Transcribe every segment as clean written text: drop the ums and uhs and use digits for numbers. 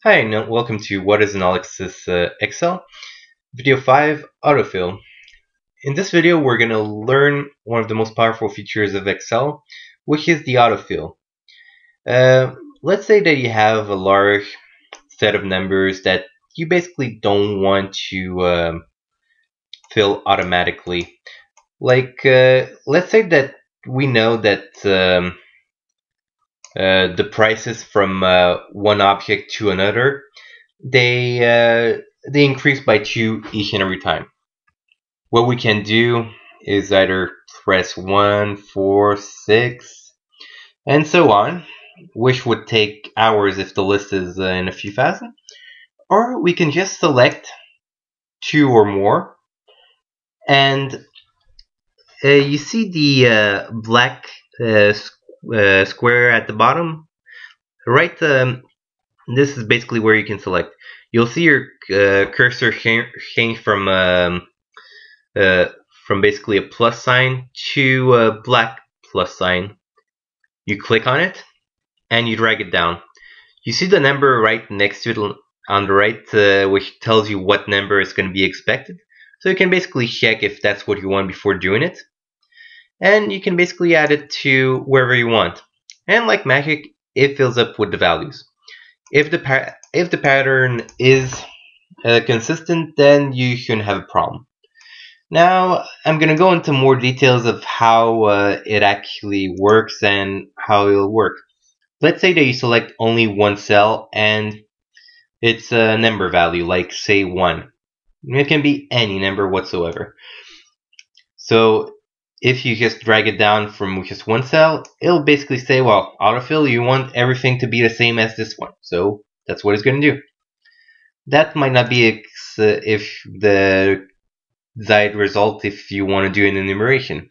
Hi, and welcome to What is Analysis Excel, Video 5, Autofill. In this video, we're going to learn one of the most powerful features of Excel, which is the autofill. Let's say that you have a large set of numbers that you basically don't want to fill automatically. Let's say that we know that the prices from one object to another they increase by 2 each and every time. What we can do is either press 1, 4, 6, and so on, which would take hours if the list is in a few thousand, or we can just select 2 or more, and you see the black square at the bottom, right? This is basically where you can select. You'll see your cursor change from basically a plus sign to a black plus sign. You click on it and you drag it down. You see the number right next to it on the right, which tells you what number is going to be expected. So you can basically check if that's what you want before doing it. And you can basically add it to wherever you want. And like magic, it fills up with the values. If the pattern is consistent, then you shouldn't have a problem. Now I'm going to go into more details of how it actually works and how it'll work. Let's say that you select only one cell and it's a number value, like say 1. It can be any number whatsoever. So if you just drag it down from just one cell, it'll basically say, well, autofill, you want everything to be the same as this one. So that's what it's going to do. That might not be if the desired result if you want to do an enumeration.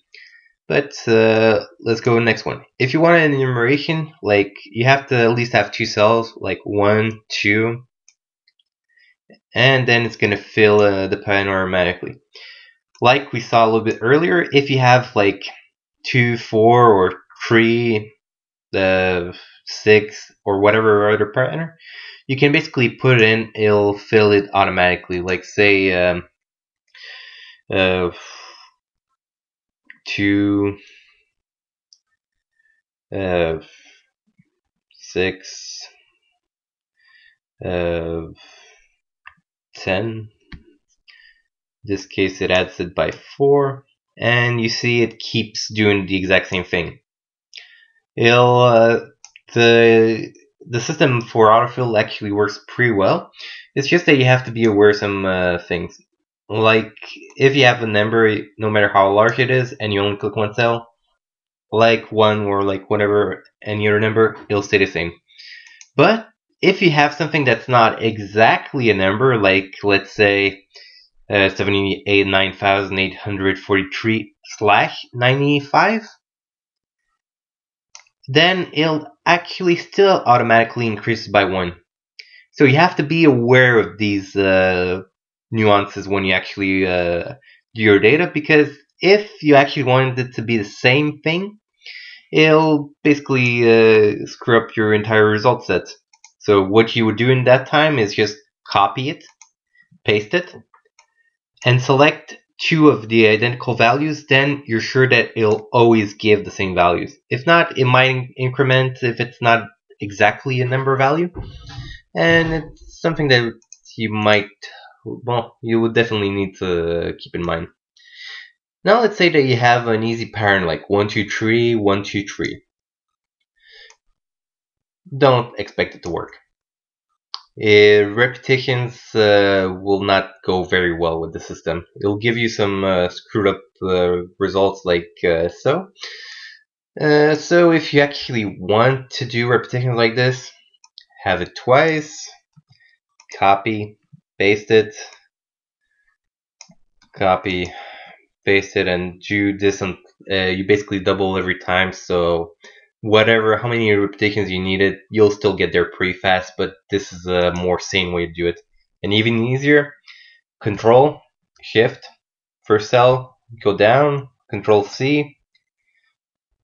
But let's go to the next one. If you want an enumeration, like you have to at least have 2 cells, like 1, 2, and then it's going to fill the pattern automatically. Like we saw a little bit earlier, if you have like 2, 4, or 3, 6, or whatever other pattern, you can basically put it in, it'll fill it automatically. Like say 2, 6, 10. In this case, it adds it by 4, and you see it keeps doing the exact same thing. The system for autofill actually works pretty well. It's just that you have to be aware of some things. Like if you have a number, no matter how large it is, and you only click one cell, like 1 or like whatever any other number, it'll stay the same. But if you have something that's not exactly a number, like let's say 79,843/95, then it'll actually still automatically increase by 1. So you have to be aware of these nuances when you actually do your data, because if you actually wanted it to be the same thing, it'll basically screw up your entire result set. So what you would do in that time is just copy it, paste it, and select 2 of the identical values. Then you're sure that it'll always give the same values. If not, it might increment if it's not exactly a number value, and it's something that you would definitely need to keep in mind. Now let's say that you have an easy pattern like 1, 2, 3, 1, 2, 3. Don't expect it to work. Repetitions will not go very well with the system. It'll give you some screwed up results like so. So if you actually want to do repetitions like this, have it twice, copy, paste it, copy, paste it, and do this on, you basically double every time, so how many repetitions you needed, you'll still get there pretty fast, but this is a more sane way to do it. And even easier, Control, Shift, first cell, go down, Control C,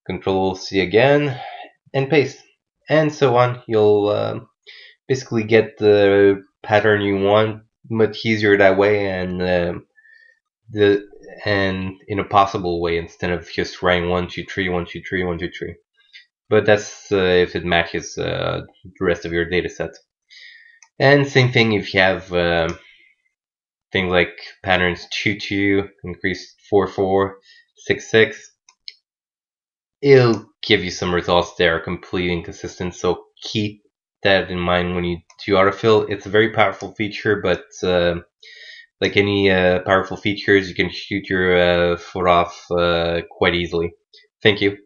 Control C again, and paste. And so on. You'll basically get the pattern you want much easier that way, and in a possible way, instead of just writing 1 2 3 1 2 3 1 2 3. But that's if it matches the rest of your data set. And same thing if you have things like patterns 2 2 increase 4 4 6 6. It'll give you some results that are completely inconsistent, so keep that in mind when you do autofill. It's a very powerful feature, but like any powerful features, you can shoot your foot off quite easily. Thank you.